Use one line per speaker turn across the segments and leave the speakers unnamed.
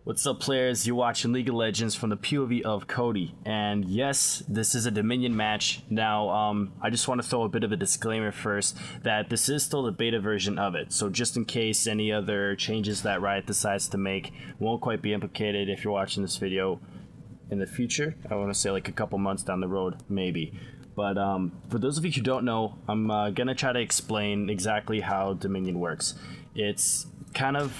What's up, players? You're watching League of Legends from the POV of Cody. And yes, this is a Dominion match. Now, I just want to throw a bit of a disclaimer first that this is still the beta version of it. So just in case any other changes that Riot decides to make won't quite be implicated if you're watching this video in the future. I want to say like a couple months down the road, maybe. But for those of you who don't know, I'm going to try to explain exactly how Dominion works. It's kind of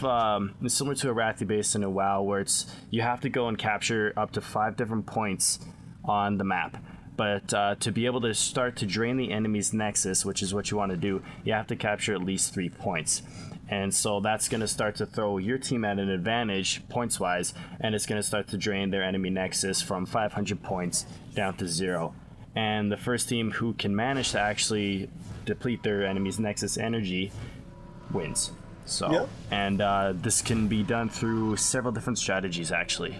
similar to a Wrathy base in a WoW, where you have to go and capture up to 5 different points on the map. But to be able to start to drain the enemy's nexus, which is what you want to do, you have to capture at least 3 points. And so that's going to start to throw your team at an advantage points-wise, and it's going to start to drain their enemy nexus from 500 points down to 0. And the first team who can manage to actually deplete their enemy's nexus energy wins. So, yep. And this can be done through several different strategies, actually.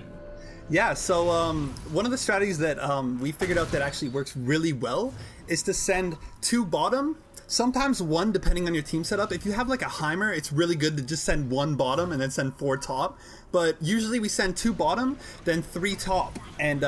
Yeah, so one of the strategies that we figured out that actually works really well is to send 2 bottom, sometimes 1 depending on your team setup. If you have like a Heimer, it's really good to just send 1 bottom and then send 4 top. But usually we send 2 bottom, then 3 top. And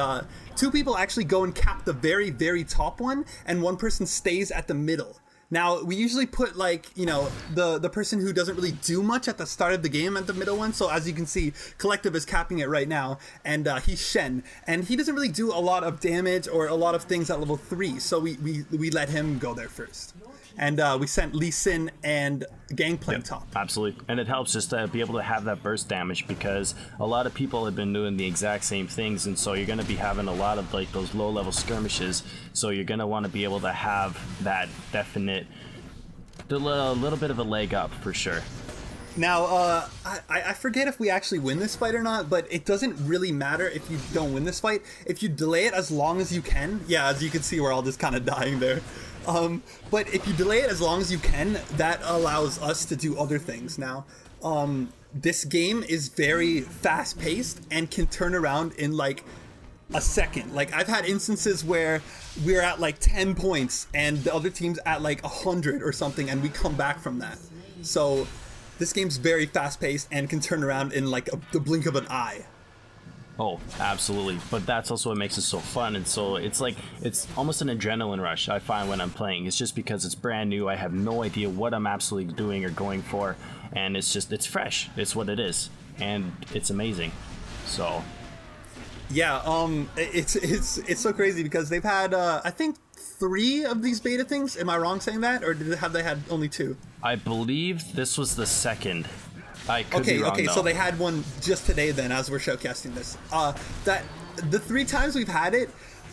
2 people actually go and cap the very, very top one, and 1 person stays at the middle. Now, we usually put, like, you know, the person who doesn't really do much at the start of the game at the middle one. So as you can see, Collective is capping it right now, and he's Shen. And he doesn't really do a lot of damage or a lot of things at level 3, so we let him go there first. And we sent Lee Sin and Gangplank top.
Absolutely. And it helps just to be able to have that burst damage, because a lot of people have been doing the exact same things, and so you're going to be having a lot of like those low level skirmishes, so you're going to want to be able to have that definite little bit of a leg up for sure.
Now, I forget if we actually win this fight or not, but it doesn't really matter if you don't win this fight. If you delay it as long as you can, yeah, as you can see, we're all just kind of dying there. But if you delay it as long as you can, that allows us to do other things. Now, this game is very fast-paced and can turn around in like a second. Like, I've had instances where we're at like 10 points and the other team's at like 100 or something, and we come back from that. So this game's very fast-paced and can turn around in like the blink of an eye.
Oh, absolutely. But that's also what makes it so fun. And so it's like, it's almost an adrenaline rush I find when I'm playing. It's just because it's brand new. I have no idea what I'm absolutely doing or going for. And it's fresh. It's what it is. And it's amazing. So.
Yeah, it's so crazy because they've had, I think, 3 of these beta things. Am I wrong saying that? Or have they had only 2?
I believe this was the second. I could be wrong,
okay,
though.
So they had one just today then, as we're showcasting this. That the 3 times we've had it,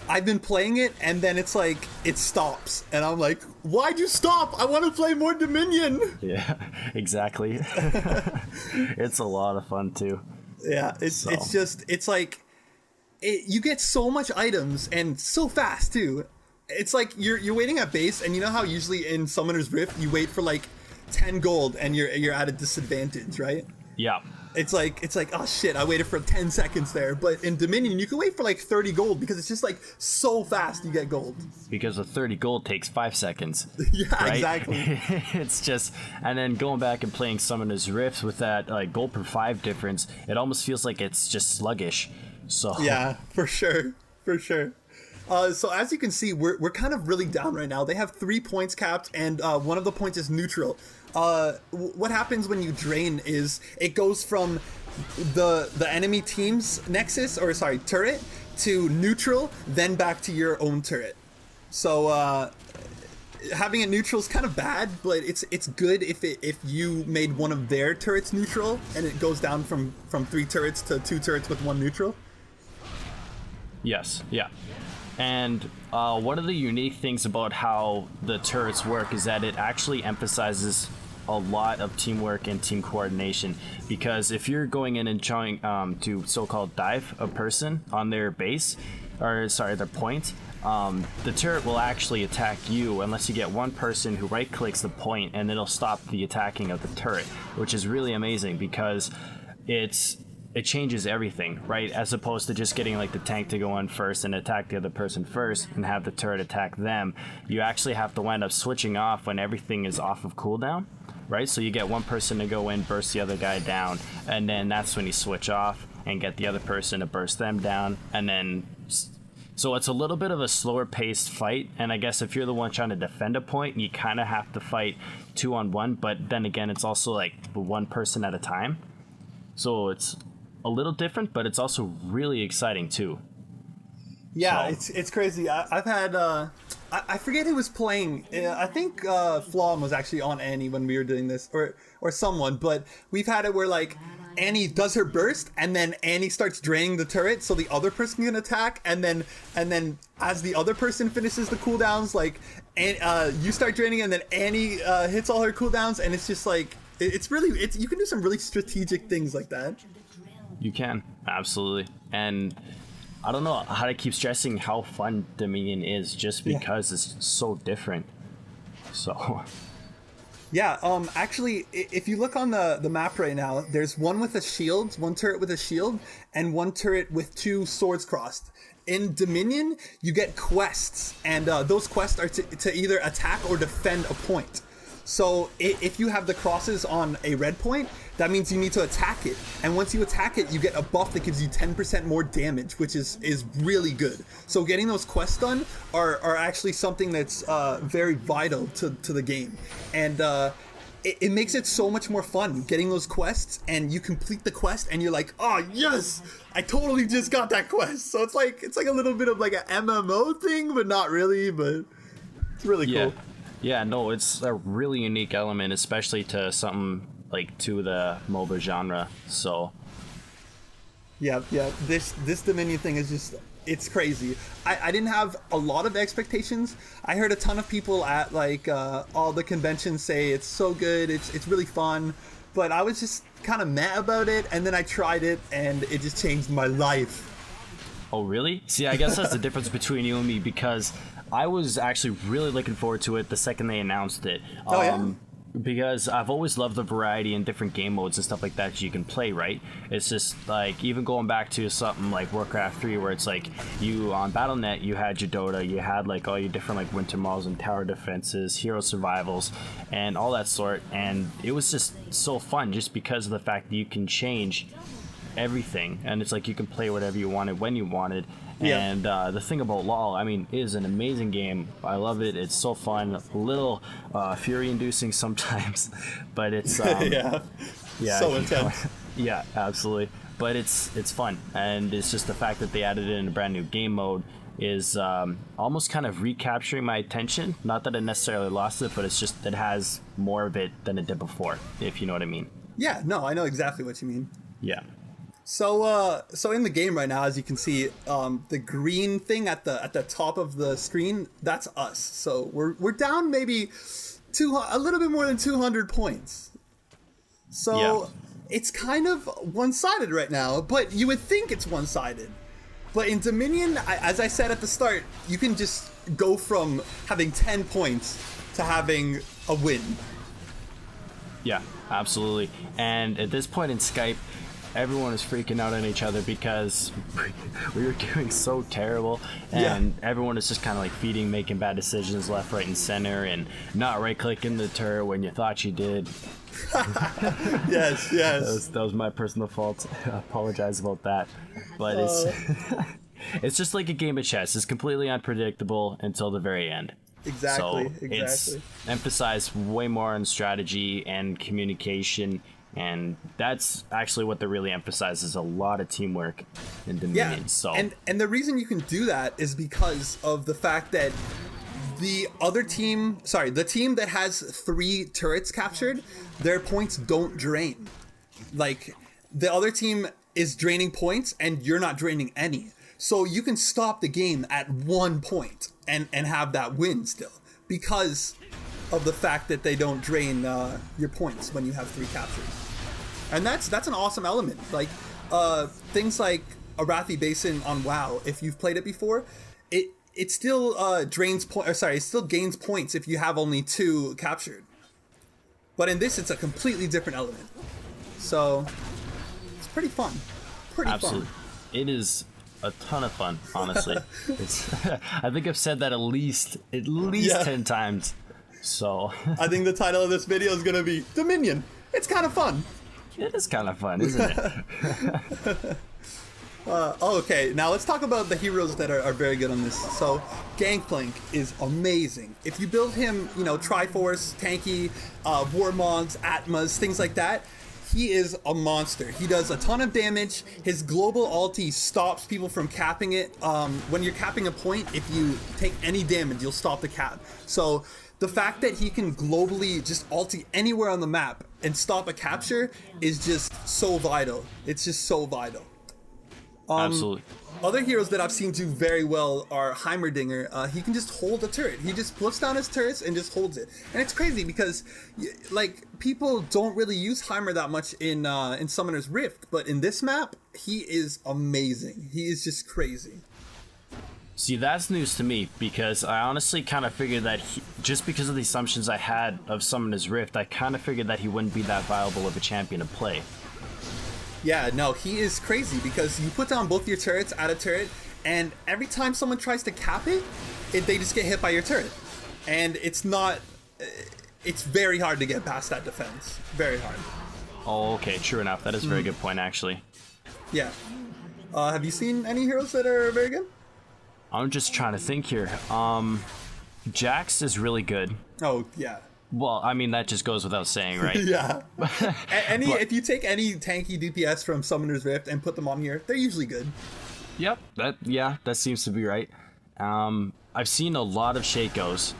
I've been playing it, and then it's like, it stops. And I'm like, why'd you stop? I want to play more Dominion!
Yeah, exactly. It's a lot of fun, too.
Yeah, it's like, you get so much items, and so fast, too. It's like, you're waiting at base, and you know how usually in Summoner's Rift, you wait for like 10 gold and you're at a disadvantage, right?
Yeah.
It's like, oh shit, I waited for 10 seconds there. But in Dominion, you can wait for like 30 gold because it's just like so fast you get gold.
Because the 30 gold takes 5 seconds.
Yeah, right? Exactly.
It's just, and then going back and playing Summoner's Rift with that like gold per 5 difference, it almost feels like it's just sluggish. So
yeah, for sure. So as you can see, we're kind of really down right now. They have 3 points capped, and one of the points is neutral. What happens when you drain is it goes from the enemy team's nexus, or sorry, turret, to neutral, then back to your own turret. So having it neutral is kind of bad, but it's good if you made one of their turrets neutral, and it goes down from 3 turrets to 2 turrets with 1 neutral.
Yes, yeah. And one of the unique things about how the turrets work is that it actually emphasizes a lot of teamwork and team coordination, because if you're going in and trying to so-called dive a person on their base, or sorry, their point, the turret will actually attack you unless you get one person who right-clicks the point, and it'll stop the attacking of the turret, which is really amazing because it changes everything, right? As opposed to just getting like the tank to go in first and attack the other person first and have the turret attack them. You actually have to wind up switching off when everything is off of cooldown, right? So you get one person to go in, burst the other guy down, and then that's when you switch off. and get the other person to burst them down, and then so it's a little bit of a slower paced fight. And I guess if you're the one trying to defend a point, you kind of have to fight 2-on-1, but then again, it's also like one person at a time, so it's a little different, but it's also really exciting too.
Yeah, it's crazy. I've had I forget who was playing. I think Flom was actually on Annie when we were doing this, or someone. But we've had it where like Annie does her burst, and then Annie starts draining the turret, so the other person can attack, and then as the other person finishes the cooldowns, like you start draining, and then Annie hits all her cooldowns, and it's just like it's you can do some really strategic things like that.
You can, absolutely. And I don't know how to keep stressing how fun Dominion is, just because it's so different. So
yeah, actually, if you look on the map right now, there's one with a shield, one turret with a shield, and one turret with 2 swords crossed. In Dominion, you get quests, and those quests are to either attack or defend a point. So if you have the crosses on a red point, that means you need to attack it. And once you attack it, you get a buff that gives you 10% more damage, which is really good. So getting those quests done are actually something that's very vital to the game. And it makes it so much more fun getting those quests, and you complete the quest and you're like, oh yes, I totally just got that quest. So it's like a little bit of like an MMO thing, but not really, but it's really cool.
Yeah, no, it's a really unique element, especially to something like to the MOBA genre. So
yeah, this Dominion thing is just, it's crazy. I didn't have a lot of expectations. I heard a ton of people at like all the conventions say it's so good, it's really fun, but I was just kind of meh about it, and then I tried it and it just changed my life.
Oh really? See, I guess that's the difference between you and me, because I was actually really looking forward to it the second they announced it. Because I've always loved the variety and different game modes and stuff like that you can play, right? It's just like, even going back to something like Warcraft 3, where it's like you on Battle.net, you had your Dota, you had like all your different like winter malls and tower defenses, hero survivals, and all that sort. And it was just so fun just because of the fact that you can change everything, and it's like you can play whatever you wanted when you wanted. And the thing about LoL, I mean, it is an amazing game. I love it. It's so fun. A little fury-inducing sometimes, but it's
yeah, so intense.
Yeah, absolutely. But it's fun, and it's just the fact that they added it in a brand new game mode is almost kind of recapturing my attention. Not that I necessarily lost it, but it's just it has more of it than it did before, if you know what I mean.
Yeah, no, I know exactly what you mean.
Yeah.
So in the game right now, as you can see, the green thing at the top of the screen, that's us. So we're down maybe a little bit more than 200 points. So it's kind of one-sided right now, but you would think it's one-sided. But in Dominion, as I said at the start, you can just go from having 10 points to having a win.
Yeah, absolutely. And at this point in Skype, everyone is freaking out on each other because we were doing so terrible, and everyone is just kind of like making bad decisions left, right, and center, and not right-clicking the turret when you thought you did.
Yes.
That was my personal fault. I apologize about that. But it's just like a game of chess. It's completely unpredictable until the very end.
Exactly.
It's emphasized way more on strategy and communication. And that's actually what they really emphasize, is a lot of teamwork in Dominion.
Yeah,
so
and the reason you can do that is because of the fact that the team that has 3 turrets captured, their points don't drain. Like, the other team is draining points and you're not draining any. So you can stop the game at 1 point and have that win still, because of the fact that they don't drain your points when you have 3 captures. And that's an awesome element. Like things like Arathi Basin on WoW, if you've played it before, it still it still gains points if you have only 2 captured. But in this, it's a completely different element. So it's pretty fun. Absolutely.
It is a ton of fun, honestly. I think I've said that at least 10 times. So
I think the title of this video is going to be Dominion. It's kind of fun.
It is kind of fun, isn't it?
Okay, now let's talk about the heroes that are very good on this. So, Gangplank is amazing. If you build him, you know, Triforce, Tanky, Warmogs, Atmas, things like that, he is a monster. He does a ton of damage. His global ulti stops people from capping it. When you're capping a point, if you take any damage, you'll stop the cap. So, the fact that he can globally just ulti anywhere on the map and stop a capture is just so vital. It's just so vital.
Absolutely.
Other heroes that I've seen do very well are Heimerdinger. He can just hold a turret. He just puts down his turrets and just holds it. And it's crazy because, like, people don't really use Heimer that much in Summoner's Rift, but in this map, he is amazing. He is just crazy.
See, that's news to me because I honestly kind of figured that just because of the assumptions I had of Summoner's Rift, I kind of figured that he wouldn't be that viable of a champion to play.
Yeah, no, he is crazy because you put down both your turrets at a turret, and every time someone tries to cap it, they just get hit by your turret. And it's very hard to get past that defense. Very hard.
Oh, okay, true enough. That is a very good point, actually.
Yeah. Have you seen any heroes that are very good?
I'm just trying to think here. Jax is really good.
Oh, yeah.
Well, I mean, that just goes without saying, right?
Yeah. If you take any tanky DPS from Summoner's Rift and put them on here, they're usually good.
Yep. That seems to be right. I've seen a lot of Shaco's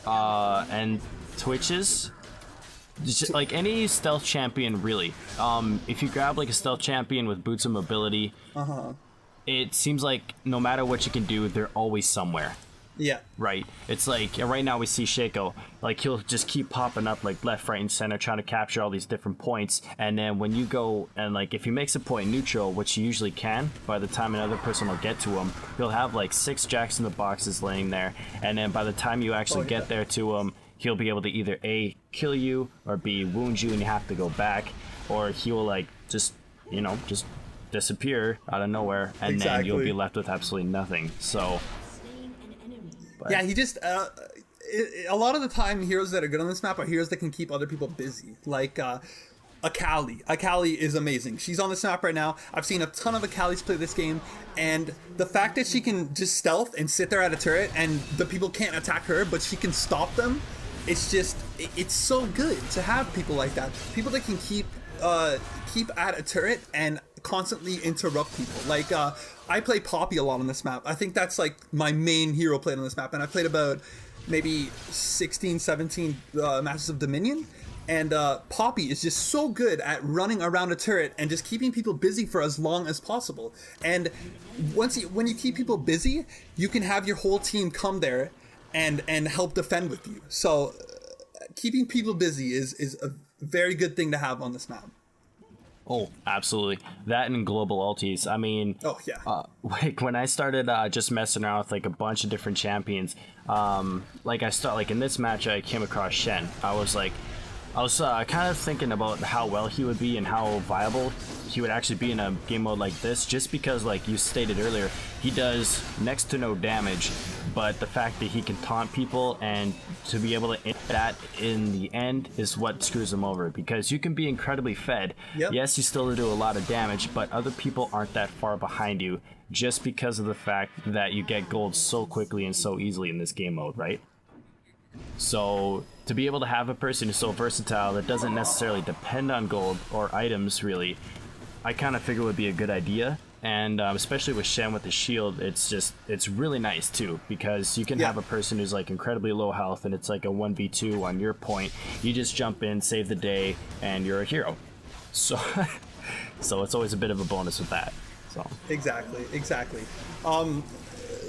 and Twitches. Just, like any stealth champion, really. If you grab like a stealth champion with boots of mobility, it seems like no matter what you can do, they're always somewhere.
Yeah.
Right. It's like right now we see Shaco, like he'll just keep popping up like left, right, and center, trying to capture all these different points. And then when you go and like if he makes a point neutral, which he usually can, by the time another person will get to him, he'll have like 6 Jacks in the boxes laying there. And then by the time you actually get there to him, he'll be able to either A, kill you, or B, wound you and you have to go back, or he will like just disappear out of nowhere, and then you'll be left with absolutely nothing. So. But.
Yeah, he just a lot of the time heroes that are good on this map are heroes that can keep other people busy. Like Akali. Akali is amazing. She's on this map right now. I've seen a ton of Akalis play this game, and the fact that she can just stealth and sit there at a turret and the people can't attack her, but she can stop them, it's so good to have people like that. People that can keep at a turret and constantly interrupt people. Like I play Poppy a lot on this map. I think that's like my main hero played on this map, and I played about maybe 16, 17 matches of Dominion, and Poppy is just so good at running around a turret and just keeping people busy for as long as possible. And when you keep people busy, you can have your whole team come there and help defend with you. So keeping people busy is a very good thing to have on this map.
Oh, absolutely. That and global ultis. I mean, like when I started just messing around with like a bunch of different champions, like in this match, I came across Shen. I was kind of thinking about how well he would be and how viable he would actually be in a game mode like this, just because, like you stated earlier, he does next to no damage, but the fact that he can taunt people and to be able to hit that in the end is what screws him over, because you can be incredibly fed. Yep. Yes, you still do a lot of damage, but other people aren't that far behind you just because of the fact that you get gold so quickly and so easily in this game mode, right? So to be able to have a person who's so versatile that doesn't necessarily depend on gold or items really, I kind of figure would be a good idea. And especially with Shen with the shield, it's really nice too, because you can have a person who's like incredibly low health and it's like a 1v2 on your point. You just jump in, save the day, and you're a hero. So so it's always a bit of a bonus with that. So exactly.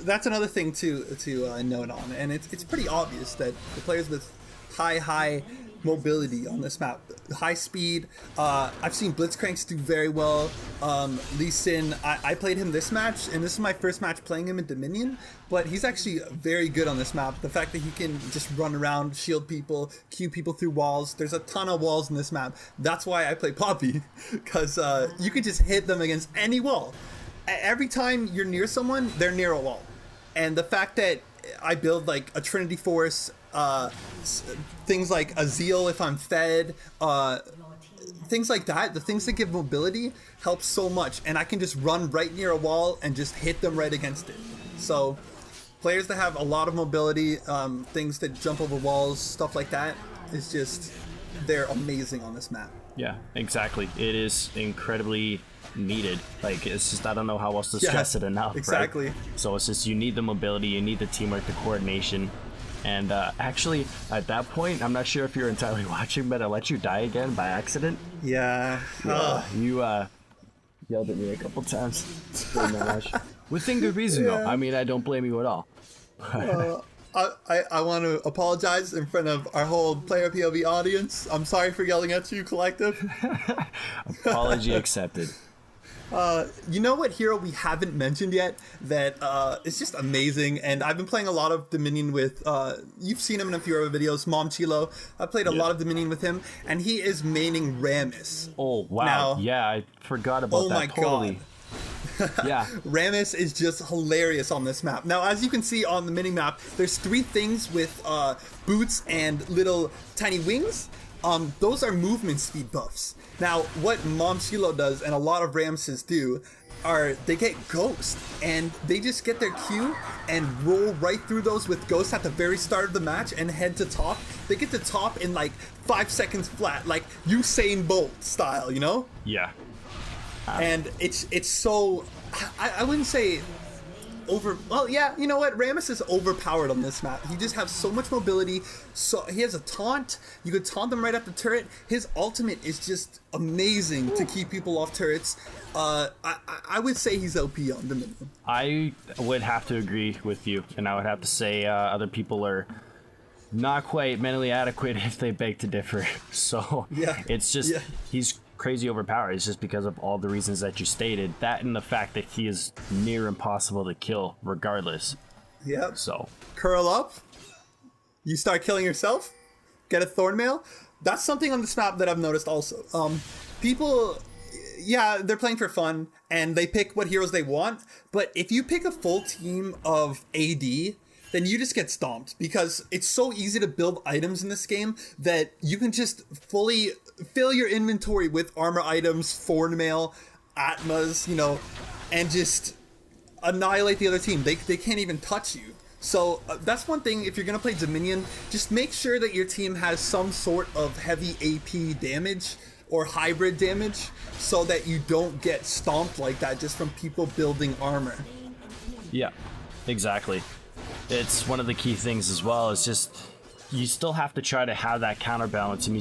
That's another thing to note on, and it's pretty obvious that the players with high mobility on this map, high speed. I've seen Blitzcranks do very well. Lee Sin, I played him this match, and this is my first match playing him in Dominion, but he's actually very good on this map. The fact that he can just run around, shield people, queue people through walls. There's a ton of walls in this map. That's why I play Poppy, because you could just hit them against any wall. Every time you're near someone, they're near a wall. And the fact that I build like a Trinity Force, things like a Zeal if I'm fed, things like that, the things that give mobility help so much, and I can just run right near a wall and just hit them right against it. So players that have a lot of mobility, things that jump over walls, stuff like that, is just, they're amazing on this map.
Yeah, exactly. It is incredibly needed. Like, it's just, I don't know how else to stress it enough.
Exactly.
Right? So it's just, you need the mobility, you need the teamwork, the coordination. And actually, at that point, I'm not sure if you're entirely watching, but I let you die again by accident.
Yeah.
You yelled at me a couple times during that match. Within good reason, though. I mean, I don't blame you at all.
I want to apologize in front of our whole player POV audience. I'm sorry for yelling at you, Collective.
Apology accepted.
You know what hero we haven't mentioned yet that is just amazing, and I've been playing a lot of Dominion with, you've seen him in a few other videos, Mom Chilo. I played a lot of Dominion with him, and he is maining Rammus.
Oh, wow.
Now,
yeah, I forgot about that totally.
God.
Yeah.
Rammus is just hilarious on this map. Now, as you can see on the mini-map, there's 3 things with boots and little tiny wings. Those are movement speed buffs. Now, what Mom Shilo does, and a lot of Ramses do, are they get Ghost, and they just get their Q and roll right through those with Ghost at the very start of the match and head to top. They get to top in like 5 seconds flat, like Usain Bolt style, you know?
Yeah.
And it's so, I wouldn't say well, yeah, you know what, Rammus is overpowered on this map. He just has so much mobility, so he has a taunt, you could taunt him right at the turret. His ultimate is just amazing to keep people off turrets. I would say he's OP on Dominion.
I would have to agree with you, and I would have to say other people are not quite mentally adequate if they beg to differ. So it's just, he's crazy overpowered. It's just because of all the reasons that you stated, that and the fact that he is near impossible to kill regardless.
Yep.
So
curl up, you start killing yourself, get a Thornmail. That's something on this map that I've noticed also. People, yeah, they're playing for fun and they pick what heroes they want, but if you pick a full team of AD, then you just get stomped, because it's so easy to build items in this game that you can just fully fill your inventory with armor items, Thornmail, Atmas, you know, and just annihilate the other team. They can't even touch you. So that's one thing, if you're going to play Dominion, just make sure that your team has some sort of heavy AP damage or hybrid damage so that you don't get stomped like that just from people building armor.
Yeah, exactly. It's one of the key things as well. It's just, you still have to try to have that counterbalance, and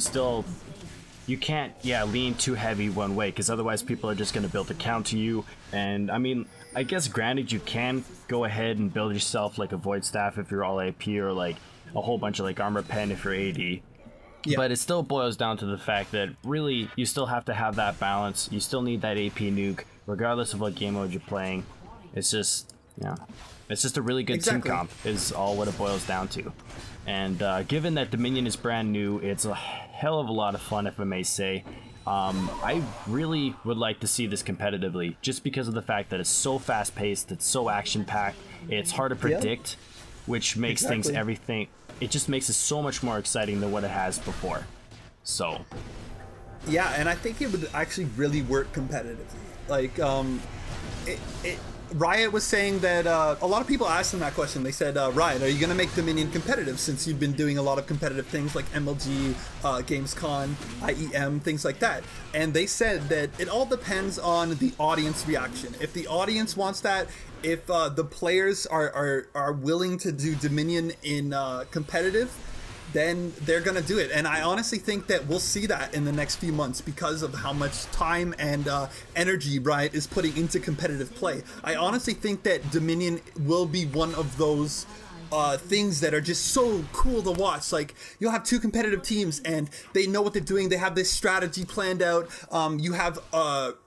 you can't lean too heavy one way, because otherwise people are just going to build a counter you. And I mean, I guess granted, you can go ahead and build yourself like a void staff if you're all AP, or like a whole bunch of like armor pen if you're AD. Yeah. But it still boils down to the fact that really you still have to have that balance. You still need that AP nuke regardless of what game mode you're playing. It's just, it's just a really good team comp is all what it boils down to. And given that Dominion is brand new, it's a hell of a lot of fun, if I may say. I really would like to see this competitively, just because of the fact that it's so fast-paced, it's so action-packed, it's hard to predict, which makes everything, it just makes it so much more exciting than what it has before. So.
Yeah, and I think it would actually really work competitively. Like, Riot was saying that a lot of people asked him that question. They said, Riot, are you going to make Dominion competitive, since you've been doing a lot of competitive things like MLG, Gamescom, IEM, things like that? And they said that it all depends on the audience reaction. If the audience wants that, if the players are willing to do Dominion in competitive, then they're gonna do it. And I honestly think that we'll see that in the next few months because of how much time and energy Riot is putting into competitive play. I honestly think that Dominion will be one of those things that are just so cool to watch. Like, you'll have 2 competitive teams and they know what they're doing. They have this strategy planned out. You have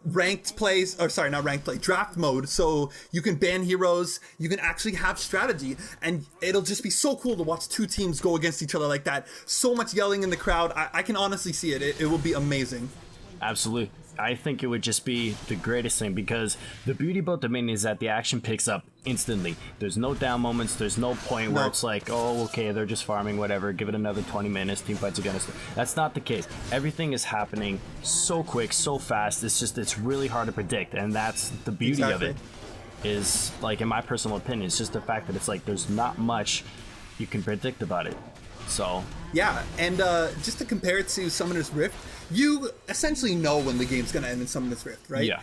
ranked plays, or sorry, not ranked play, draft mode. So you can ban heroes. You can actually have strategy, and it'll just be so cool to watch 2 teams go against each other like that. So much yelling in the crowd. I can honestly see it. It will be amazing.
Absolutely. I think it would just be the greatest thing, because the beauty about Dominion is that the action picks up instantly. There's no down moments. There's no point where it's like, oh, okay, they're just farming, whatever, give it another 20 minutes, team fights are gonna start. That's not the case. Everything is happening so quick, so fast. It's really hard to predict, and that's the beauty of it. Is, like, in my personal opinion, it's just the fact that it's like there's not much you can predict about it. So
yeah, and just to compare it to Summoner's Rift, you essentially know when the game's gonna end in Summoner's Rift, right?
Yeah.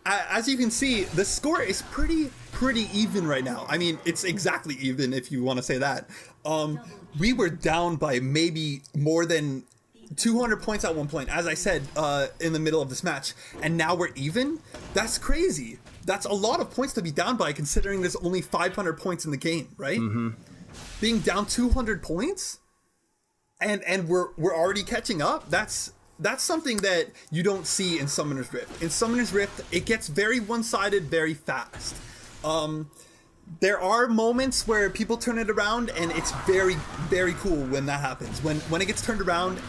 As you can see, the score is pretty even right now. I mean, it's exactly even, if you want to say that. We were down by maybe more than 200 points at one point, as I said, in the middle of this match, and now we're even. That's crazy. That's a lot of points to be down by, considering there's only 500 points in the game, right? Mm-hmm. Being down 200 points, and we're already catching up. That's something that you don't see in Summoner's Rift. In Summoner's Rift, it gets very one-sided very fast. There are moments where people turn it around, and it's very, very cool when that happens. When it gets turned around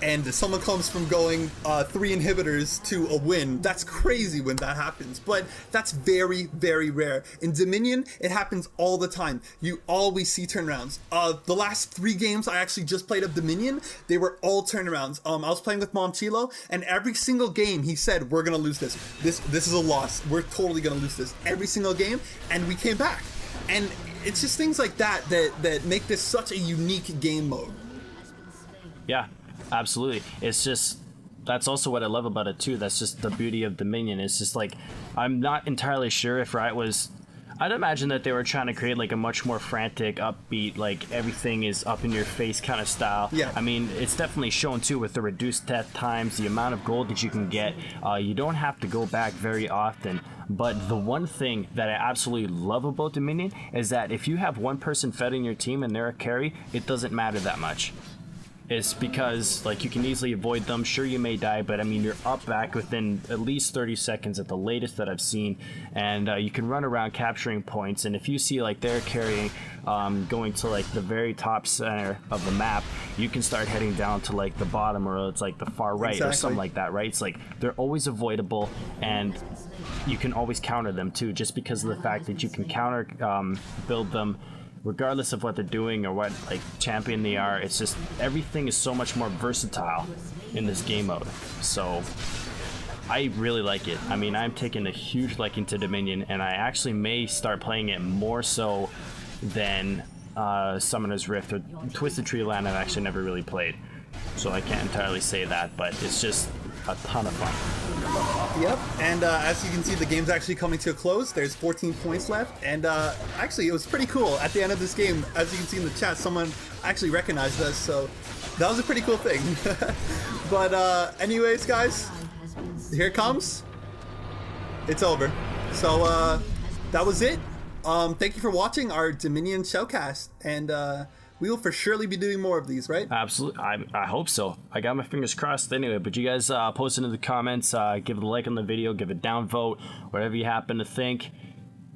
and someone comes from going 3 inhibitors to a win, that's crazy when that happens. But that's very, very rare. In Dominion, it happens all the time. You always see turnarounds. The last 3 games I actually just played of Dominion, they were all turnarounds. I was playing with Mom Chilo, and every single game he said, we're gonna lose this. This is a loss. We're totally gonna lose this. Every single game, and we came back. And it's just things like that make this such a unique game mode.
Yeah. Absolutely. It's just, that's also what I love about it too. That's just the beauty of Dominion. It's just like, I'm not entirely sure if Riot was, I'd imagine that they were trying to create like a much more frantic, upbeat, like everything is up in your face kind of style.
Yeah.
I mean, it's definitely shown too with the reduced death times, the amount of gold that you can get. You don't have to go back very often. But the one thing that I absolutely love about Dominion is that if you have one person fed in your team and they're a carry, it doesn't matter that much. It's because, like, you can easily avoid them. Sure, you may die, but I mean, you're up back within at least 30 seconds at the latest that I've seen, and you can run around capturing points. And if you see like they're carrying, going to like the very top center of the map, you can start heading down to like the bottom, or it's like the far right, or something like that, right? It's like they're always avoidable, and you can always counter them too, just because of the fact that you can counter build them regardless of what they're doing or what like champion they are. It's just everything is so much more versatile in this game mode. So I really like it. I mean, I'm taking a huge liking to Dominion, and I actually may start playing it more so than Summoner's Rift or Twisted Tree Land. I've actually never really played, so I can't entirely say that, but it's just a ton of fun.
Yep, and as you can see, the game's actually coming to a close. There's 14 points left, and actually it was pretty cool. At the end of this game, as you can see in the chat, someone actually recognized us, so that was a pretty cool thing. But anyways, guys, here it comes. It's over. So that was it. Thank you for watching our Dominion Shoutcast, and we will for surely be doing more of these, right?
Absolutely. I hope so. I got my fingers crossed anyway. But you guys post into the comments, give it a like on the video, give it a downvote, whatever you happen to think.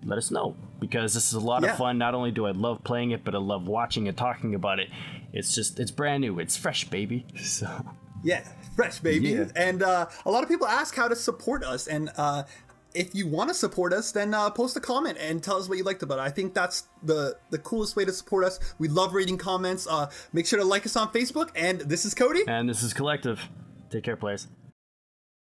Let us know, because this is a lot of fun. Not only do I love playing it, but I love watching and talking about it. It's brand new. It's fresh, baby. So
yeah, fresh, baby.
Yeah.
And a lot of people ask how to support us, and if you want to support us, then post a comment and tell us what you liked about it. I think that's the coolest way to support us. We love reading comments. Make sure to like us on Facebook. And this is Cody.
And this is Collective. Take care, players.